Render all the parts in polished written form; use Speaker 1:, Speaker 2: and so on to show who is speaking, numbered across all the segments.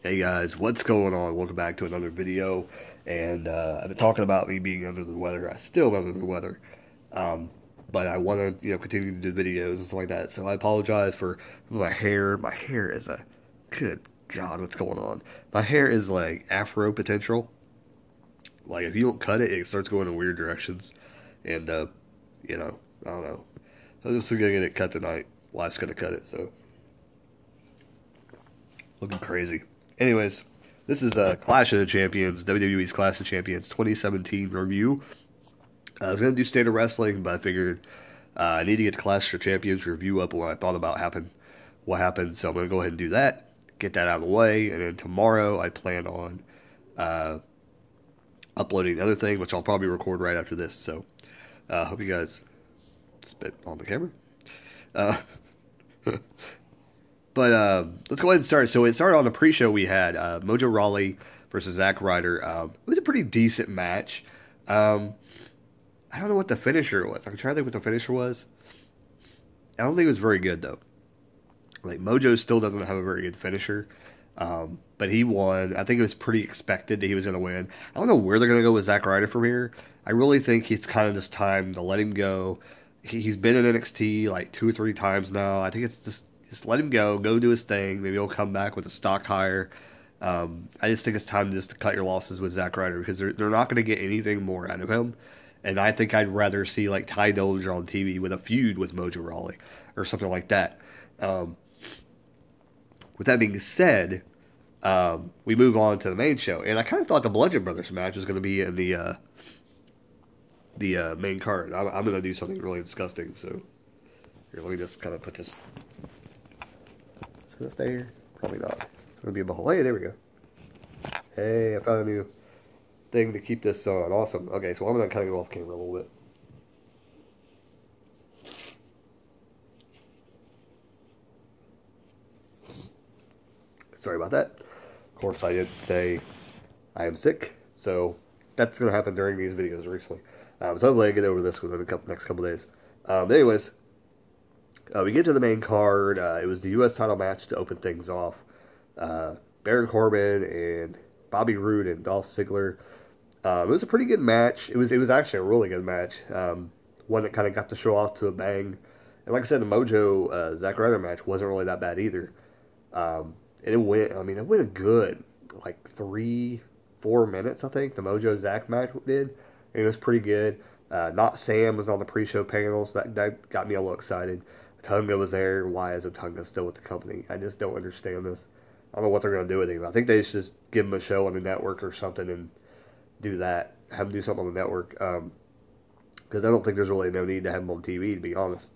Speaker 1: Hey guys, what's going on? Welcome back to another video. And I've been talking about me being under the weather. I still am under the weather, um, but I want to continue to do videos and stuff like that. So I apologize for my hair. My hair is a good God, what's going on? My hair is like Afro potential. Like if you don't cut it, it starts going in weird directions. And I don't know. I'm just gonna get it cut tonight. Wife's gonna cut it, so looking crazy. Anyways, this is Clash of the Champions, WWE's Clash of the Champions 2017 review. I was going to do State of Wrestling, but I figured I need to get the Clash of the Champions review up what I thought about what happened. So I'm going to go ahead and do that, get that out of the way, and then tomorrow I plan on uh, uploading the other thing, which I'll probably record right after this. So hope you guys spit on the camera. Uh, But let's go ahead and start. So it started on the pre-show we had Mojo Rawley versus Zack Ryder. It was a pretty decent match. Um, I don't know what the finisher was. I'm trying to think what the finisher was. I don't think it was very good though. Like Mojo still doesn't have a very good finisher, but he won. I think it was pretty expected that he was going to win. I don't know where they're going to go with Zack Ryder from here. I really think it's kind of this time to let him go. He's been in NXT like 2 or 3 times now. I think it's just let him go do his thing. Maybe he'll come back with a stock higher. I just think it's time just to cut your losses with Zack Ryder because they're not going to get anything more out of him. And I think I'd rather see like Ty Dillinger on TV with a feud with Mojo Rawley or something like that. Um, with that being said, we move on to the main show, and I kind of thought the Bludgeon Brothers match was going to be in the main card. I'm going to do something really disgusting. So here, let me just kind of put this. It's going to stay here. Probably not. It's going to be a whole. Hey, there we go. Hey, I found a new thing to keep this on. Awesome. Okay, so I'm going to kind of go off camera a little bit. Sorry about that. Of course, I did say I am sick, so that's going to happen during these videos recently. So hopefully I get over this within the next couple days. Anyways, we get to the main card. It was the U.S. title match to open things off. Baron Corbin and Bobby Roode and Dolph Ziggler. It was a pretty good match. It was actually a really good match. One that kind of got the show off to a bang. And like I said, the Mojo Zack Ryder match wasn't really that bad either. And it went. I mean, it went good, like 3-4 minutes. I think the Mojo Zack match did. And it was pretty good. Not Sam was on the pre-show panel, so that got me a little excited. Tonga was there. Why is Tonga still with the company? I just don't understand this. I don't know what they're going to do with him. I think they should just give him a show on the network or something and do that. Have him do something on the network. Because I don't think there's really no need to have him on TV, to be honest.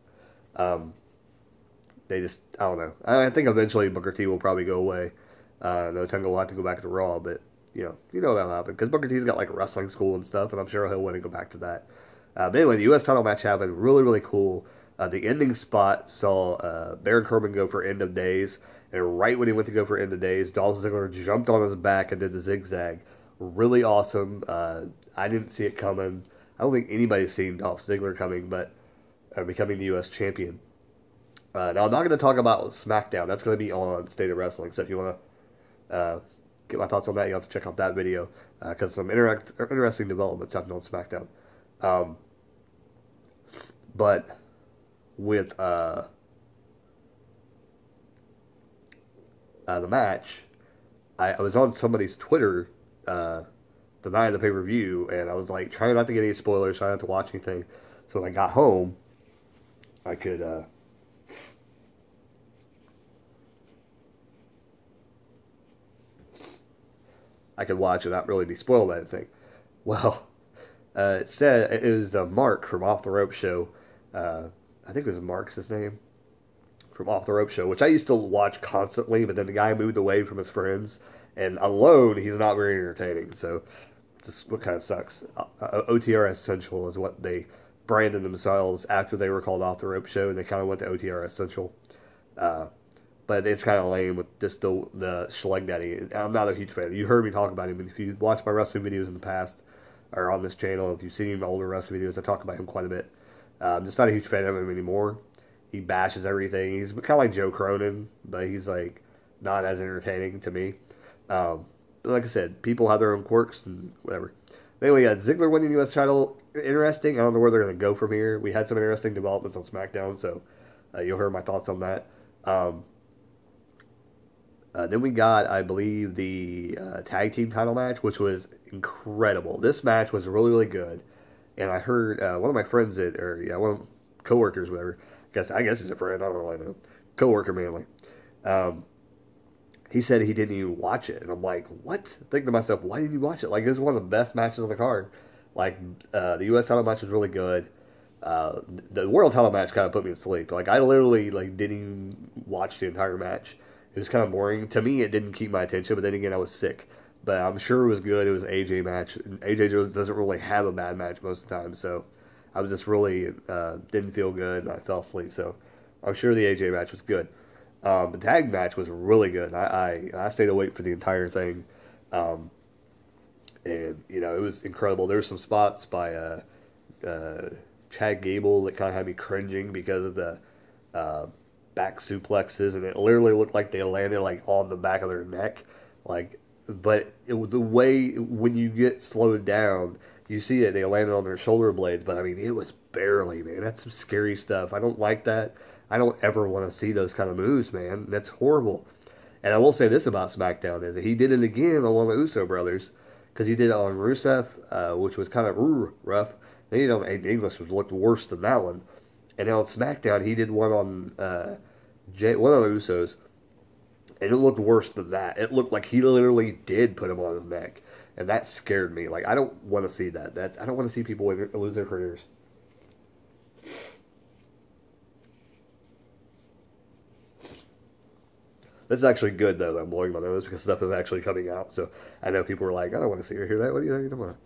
Speaker 1: They just, I don't know. I think eventually Booker T will probably go away. No, Tonga will have to go back to Raw, but you know that'll happen because Booker T's got like wrestling school and stuff, and I'm sure he'll want to go back to that. But anyway, the U.S. title match happened. Really, really cool. The ending spot saw Baron Corbin go for End of Days, and right when he went to go for End of Days, Dolph Ziggler jumped on his back and did the zigzag. Really awesome. I didn't see it coming. I don't think anybody's seen Dolph Ziggler coming, but becoming the U.S. champion. Now, I'm not going to talk about SmackDown. That's going to be on State of Wrestling. So if you want to get my thoughts on that, you have to check out that video because some interesting developments happened on SmackDown. But with the match, I was on somebody's Twitter the night of the pay-per-view, and I was like trying not to get any spoilers, trying not to watch anything. So when I got home, I could watch and not really be spoiled by anything. Well, it said it was Mark from Off the Rope Show. I think it was Mark's his name from Off the Rope Show, which I used to watch constantly. But then the guy moved away from his friends, and alone he's not very entertaining. So, just what kind of sucks. OTR Essential is what they branded themselves after they were called Off the Rope Show, and they kind of went to OTR Essential. But it's kind of lame with just the Schleg Daddy. I'm not a huge fan. You heard me talk about him, and if you watch my wrestling videos in the past, or on this channel, if you've seen my older wrestling videos, I talk about him quite a bit. I'm just not a huge fan of him anymore. He bashes everything. He's kind of like Joe Cronin, but he's like not as entertaining to me. Like I said, people have their own quirks and whatever. Anyway, yeah, Ziggler winning U.S. title, interesting. I don't know where they're going to go from here. We had some interesting developments on SmackDown, so you'll hear my thoughts on that. Um, then we got, I believe, the tag team title match, which was incredible. This match was really, really good. And I heard one of my friends, or yeah, one of coworkers, whatever. I guess he's a friend. I don't really know. Coworker mainly. Um, he said he didn't even watch it, and I'm like, what? Thinking to myself, why didn't you watch it? Like, this is one of the best matches on the card. Like, the U.S. title match was really good. The world title match kind of put me to sleep. Like, I literally like didn't even watch the entire match. It was kind of boring to me. It didn't keep my attention, but then again, I was sick. But I'm sure it was good. It was an AJ match. And AJ doesn't really have a bad match most of the time, so I was just really didn't feel good, and I fell asleep. So I'm sure the AJ match was good. The tag match was really good. I stayed awake for the entire thing, um, and it was incredible. There were some spots by uh, Chad Gable that kind of had me cringing because of the uh, back suplexes, and it literally looked like they landed like on the back of their neck, like. But the way when you get slowed down, you see that they landed on their shoulder blades. But I mean, it was barely, man. That's some scary stuff. I don't like that. I don't ever want to see those kind of moves, man. That's horrible. And I will say this about SmackDown is that he did it again on one of the Uso brothers because he did it on Rusev, which was kind of rough. Then he did it on Aiden English, which looked worse than that one. And then on SmackDown, he did one on one of the Usos, and it looked worse than that. It looked like he literally did put him on his neck, and that scared me. Like, I don't want to see that. I don't want to see people lose their careers. This is actually good though. That I'm blowing my nose because stuff is actually coming out. So I know people were like, "I don't want to see or hear that." What do you think? You don't want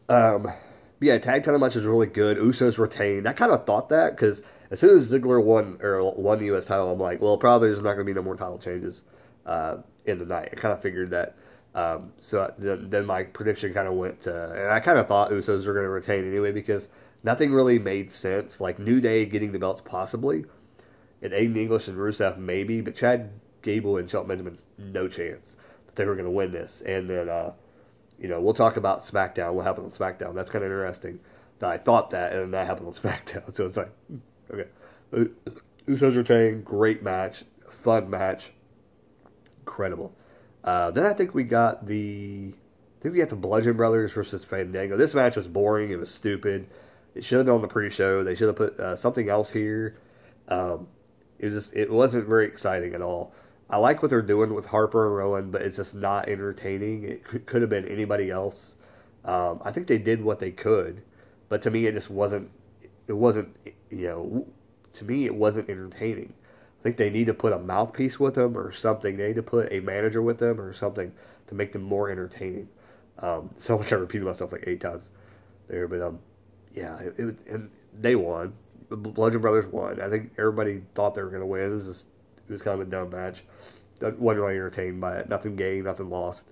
Speaker 1: to. Yeah, tag title match is really good. Usos retained. I kind of thought that because as soon as Ziggler won the U.S. title, I'm like, well, probably there's not going to be no more title changes in the night. I kind of figured that. So then my prediction kind of went to, and I kind of thought Usos were going to retain anyway because nothing really made sense. Like New Day getting the belts possibly, and Aiden English and Rusev maybe, but Chad Gable and Shelton Benjamin no chance that they were going to win this. And then we'll talk about SmackDown. What happened on SmackDown? That's kind of interesting. That I thought that, and then that happened on SmackDown. So it's like, okay, Usos retain, great match, fun match, incredible. Then I think we got the Bludgeon Brothers versus Fandango. This match was boring. It was stupid. It should have been on the pre-show. They should have put something else here. Um, it wasn't very exciting at all. I like what they're doing with Harper and Rowan, but it's just not entertaining. It could have been anybody else. I think they did what they could, but to me, it just wasn't. It wasn't. To me, it wasn't entertaining. I think they need to put a mouthpiece with them or something. They need to put a manager with them or something to make them more entertaining. Sound like I repeated myself like 8 times there, but yeah, and they won. The Bludgeon Brothers won. I think everybody thought they were going to win. It was kind of a dumb match. Wasn't really entertained by it. Nothing gained, nothing lost.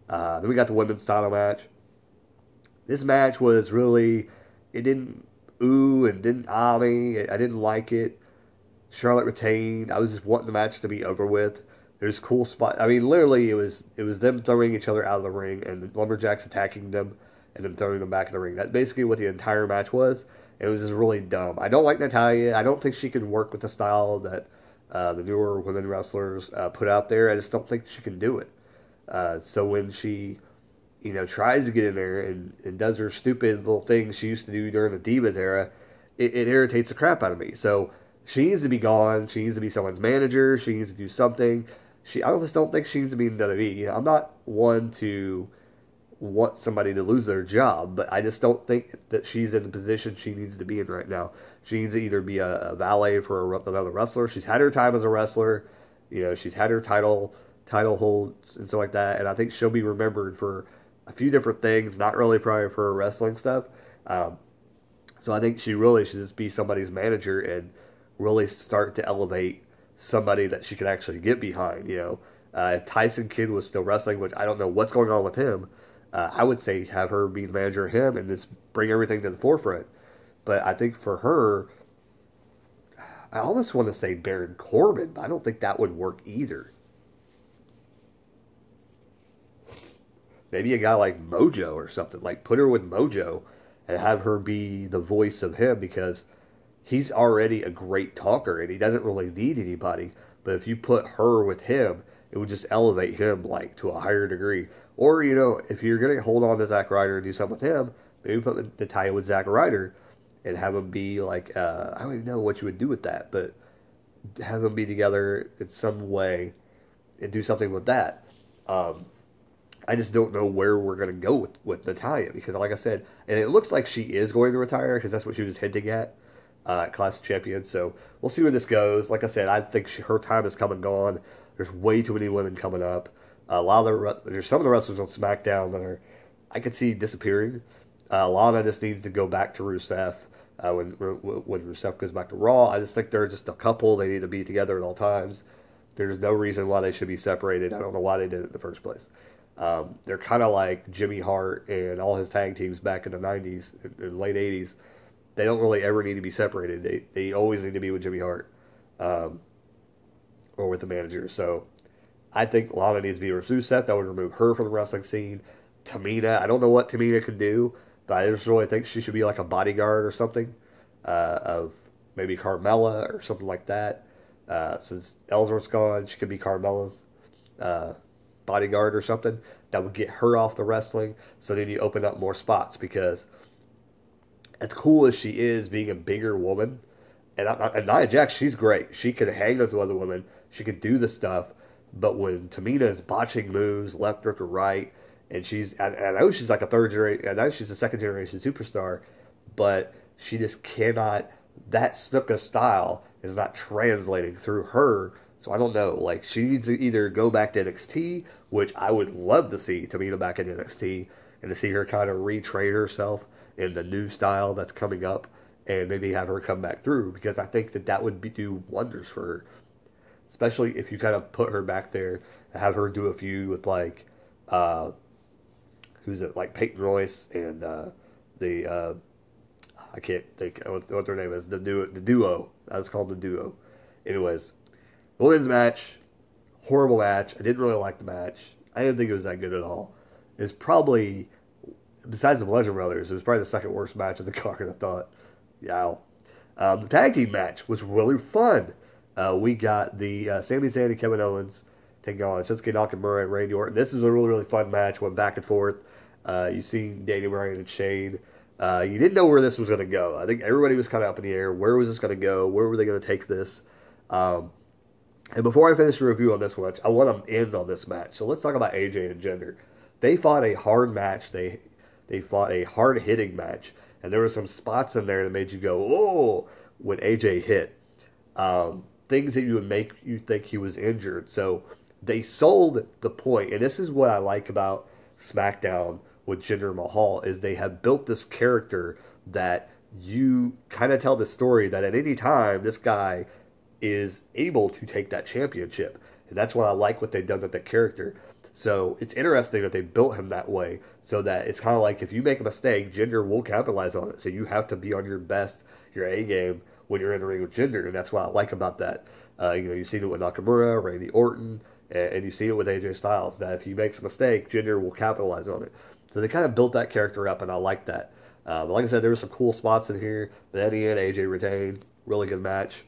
Speaker 1: Then we got the women's title match. This match was really, it didn't ooh and didn't ah me. I didn't like it. Charlotte retained. I was just wanting the match to be over with. There's cool spot. I mean, literally, it was them throwing each other out of the ring and the Lumberjacks attacking them and then throwing them back in the ring. That's basically what the entire match was. It was just really dumb. I don't like Natalya. I don't think she can work with the style that the newer women wrestlers put out there. I just don't think she can do it. So when she, tries to get in there and does her stupid little things she used to do during the Divas era, it irritates the crap out of me. So she needs to be gone. She needs to be someone's manager. She needs to do something. I just don't think she needs to be in WWE. I'm not one to want somebody to lose their job, but I just don't think that she's in the position she needs to be in right now. She needs to either be a valet for another wrestler. She's had her time as a wrestler. She's had her title holds and stuff like that, and I think she'll be remembered for a few different things, not really probably for her wrestling stuff. So I think she really should just be somebody's manager and really start to elevate somebody that she can actually get behind. If Tyson Kidd was still wrestling, which I don't know what's going on with him, I would say have her be the manager of him and just bring everything to the forefront. But I think for her, I almost want to say Baron Corbin, but I don't think that would work either. maybe a guy like Mojo or something. Like put her with Mojo and have her be the voice of him because he's already a great talker and he doesn't really need anybody. But if you put her with him, it would just elevate him like to a higher degree. Or, you know, if you're going to hold on to Zack Ryder and do something with him, maybe put the tie with Zack Ryder and have them be like, I don't even know what you would do with that, but have them be together in some way and do something with that. I just don't know where we're going to go with Natalya because, like I said, and it looks like she is going to retire because that's what she was hinting at. Class of Champions. So we'll see where this goes. Like I said, I think her time is come and gone. There's way too many women coming up. A lot of there's some of the wrestlers on SmackDown that are I could see disappearing. Lana just needs to go back to Rusev when Rusev goes back to Raw. I just think they're just a couple. They need to be together at all times. There's no reason why they should be separated. I don't know why they did it in the first place. They're kind of like Jimmy Hart and all his tag teams back in the 90s and late 80s. They don't really ever need to be separated. They always need to be with Jimmy Hart or with the manager. So I think Lana needs to be with Rusev. That would remove her from the wrestling scene. Tamina, I don't know what Tamina can do, but I just really think she should be like a bodyguard or something of maybe Carmella or something like that. Since Ellsworth's gone, she could be Carmella's bodyguard or something. That would get her off the wrestling. So then you open up more spots because as cool as she is being a bigger woman, and Nia Jax, she's great. She could hang with other women. She could do the stuff. But when Tamina is botching moves left or to right, and I know she's like a third generation, I know she's a second generation superstar, but she just cannot, that Snuka style is not translating through her. So I don't know. Like, she needs to either go back to NXT, which I would love to see Tamina back in NXT, and to see her kind of retrain herself in the new style that's coming up, and maybe have her come back through, because I think that would do wonders for her. Especially if you kind of put her back there and have her do a feud with, like, who's it, like Peyton Royce and I can't think what their name is, the duo. That was called the duo. Anyways, the women's match, horrible match. I didn't really like the match. I didn't think it was that good at all. It's probably, besides the Bludgeon Brothers, it was probably the second worst match of the card, I thought. Yeah. The tag team match was really fun. We got the Sami Zayn and Kevin Owens taking on Shinsuke Nakamura and Randy Orton. This is a really, really fun match. Went back and forth. You seen Daniel Bryan and Shane. You didn't know where this was going to go. I think everybody was kind of up in the air. Where was this going to go? Where were they going to take this? And before I finish the review on this one, I want to end on this match. So let's talk about AJ and Jinder. They fought a hard match. They fought a hard-hitting match. And there were some spots in there that made you go, oh, when AJ hit. Things that you would make you think he was injured. So they sold the point. And this is what I like about SmackDown with Jinder Mahal, is they have built this character that you kind of tell the story that at any time this guy is able to take that championship. And that's what I like what they've done with that character. So it's interesting that they built him that way, so that it's kind of like if you make a mistake, Jinder will capitalize on it. So you have to be on your best, your A game, when you're in the ring with Jinder, and that's what I like about that. You see it with Nakamura, Randy Orton, and you see it with AJ Styles, that if he makes a mistake, Jinder will capitalize on it. So they kind of built that character up, and I like that. But like I said, there were some cool spots in here. But at the end, AJ retained. Really good match.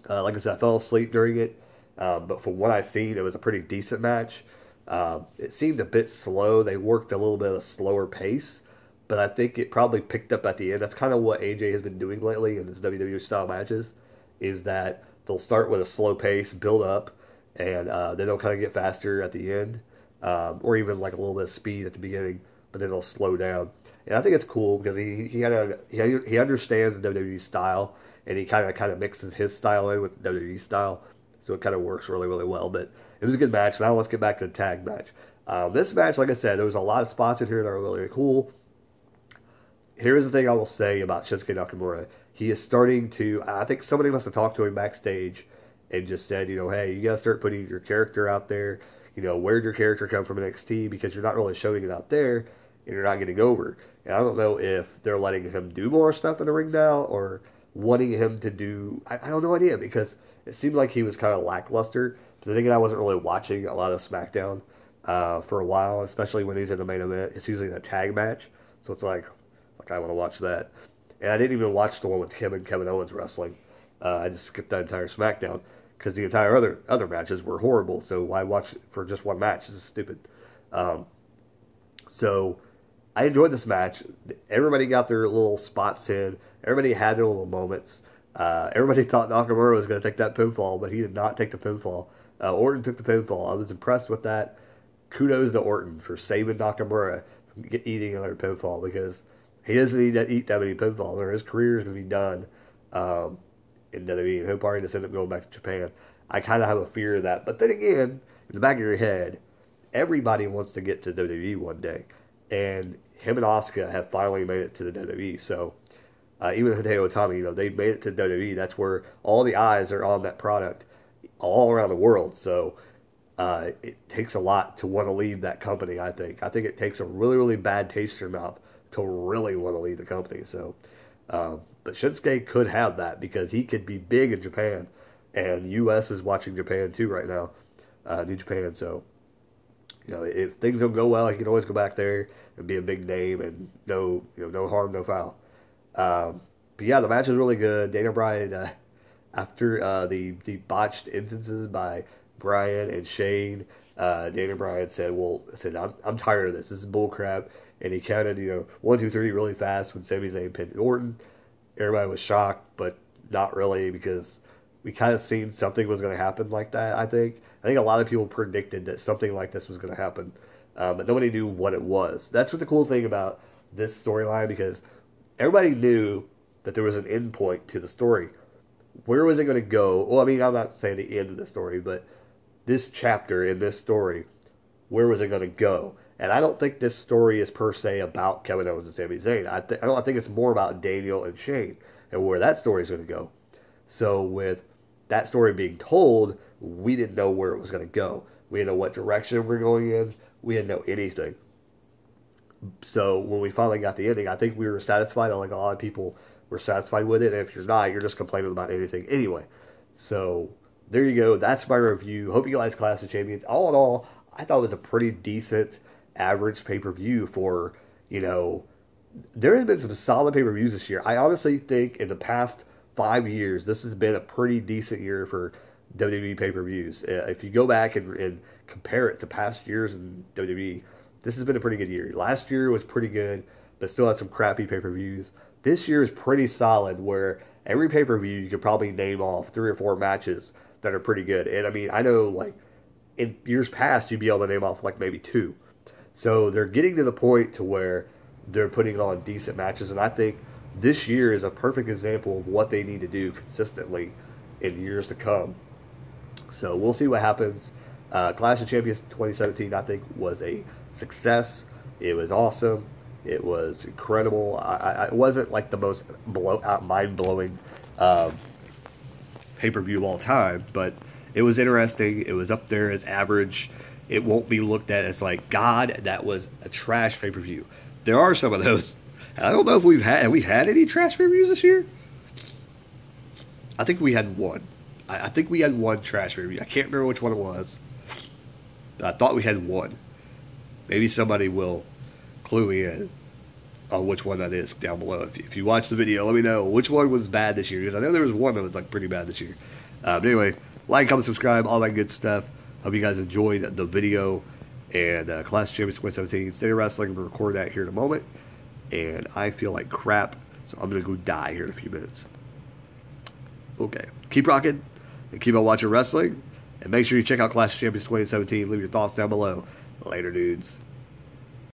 Speaker 1: Like I said, I fell asleep during it. But from what I've seen, it was a pretty decent match. It seemed a bit slow. They worked a little bit of a slower pace. But I think it probably picked up at the end. That's kind of what AJ has been doing lately in his WWE style matches, is that they'll start with a slow pace, build up, and then they'll kind of get faster at the end. Or even like a little bit of speed at the beginning, but then they'll slow down. And I think it's cool because he understands the WWE style, and he kind of mixes his style in with the WWE style, so it kind of works really, really well. But it was a good match. Now let's get back to the tag match. This match, like I said, there was a lot of spots in here that were really, really cool. Here's the thing I will say about Shinsuke Nakamura. He is starting to, I think somebody must have talked to him backstage and just said, hey, you got to start putting your character out there. Where'd your character come from in NXT? Because you're not really showing it out there, and you're not getting over. And I don't know if they're letting him do more stuff in the ring now, or wanting him to do, I don't know idea, because it seemed like he was kind of lackluster. But the thing is, I wasn't really watching a lot of SmackDown. for a while, especially when he's in the main event. It's usually a tag match, so it's like I want to watch that. And I didn't even watch the one with him and Kevin Owens wrestling. I just skipped that entire SmackDown because the entire other matches were horrible. So why watch it for just one match? This is stupid. So I enjoyed this match. Everybody got their little spots in. Everybody had their little moments. Everybody thought Nakamura was going to take that pinfall, but he did not take the pinfall. Orton took the pinfall. I was impressed with that. Kudos to Orton for saving Nakamura from eating another pinfall, because he doesn't need to eat that many pinfalls, or his career is going to be done in WWE, and he'll probably just end up going back to Japan. I kind of have a fear of that. But then again, in the back of your head, everybody wants to get to WWE one day. And him and Asuka have finally made it to the WWE. So even Hideo Itami, they've made it to WWE. That's where all the eyes are on that product all around the world. So it takes a lot to want to leave that company, I think. I think it takes a really, really bad taste in your mouth to really want to leave the company. So, but Shinsuke could have that, because he could be big in Japan. And U.S. is watching Japan too right now, New Japan. So, if things don't go well, he can always go back there and be a big name, and no harm, no foul. But yeah, the match is really good. Daniel Bryan, after the botched instances by Bryan and Shane, Daniel Bryan said, I'm tired of this. This is bullcrap. And he counted, 1, 2, 3 really fast when Sami Zayn pinned Orton. Everybody was shocked, but not really, because we kind of seen something was going to happen like that, I think. I think a lot of people predicted that something like this was going to happen, but nobody knew what it was. That's what the cool thing about this storyline, because everybody knew that there was an end point to the story. Where was it going to go? Well, I mean, I'm not saying the end of the story, but this chapter in this story, where was it going to go? And I don't think this story is per se about Kevin Owens and Sami Zayn. I think it's more about Daniel and Shane and where that story is going to go. So with that story being told, we didn't know where it was going to go. We didn't know what direction we're going in. We didn't know anything. So when we finally got the ending, I think we were satisfied. Like a lot of people were satisfied with it. And if you're not, you're just complaining about anything anyway. So there you go. That's my review. Hope you guys Clash of Champions. All in all, I thought it was a pretty decent average pay-per-view for, there has been some solid pay-per-views this year. I honestly think in the past 5 years, this has been a pretty decent year for WWE pay-per-views. If you go back and compare it to past years in WWE, this has been a pretty good year. Last year was pretty good, but still had some crappy pay-per-views. This year is pretty solid, where every pay-per-view you could probably name off 3 or 4 matches that are pretty good. And I mean, I know like in years past, you'd be able to name off like maybe 2. So they're getting to the point to where they're putting on decent matches, and I think this year is a perfect example of what they need to do consistently in years to come. So we'll see what happens. Clash of Champions 2017, I think, was a success. It was awesome. It was incredible. It wasn't like the most mind-blowing pay-per-view of all time, but it was interesting. It was up there as average. It won't be looked at as like, God, that was a trash pay-per-view. There are some of those. And I don't know if have we had any trash pay-per-views this year? I think we had one. I think we had one trash pay-per-view. I can't remember which one it was. I thought we had one. Maybe somebody will clue me in on which one that is down below. If you watch the video, let me know which one was bad this year, because I know there was one that was like pretty bad this year. But anyway, like, comment, subscribe, all that good stuff. Hope you guys enjoyed the video. And Clash of Champions 2017, State of Wrestling, we'll record that here in a moment. And I feel like crap, so I'm going to go die here in a few minutes. Okay, keep rocking and keep on watching wrestling. And make sure you check out Clash of Champions 2017. Leave your thoughts down below. Later, dudes.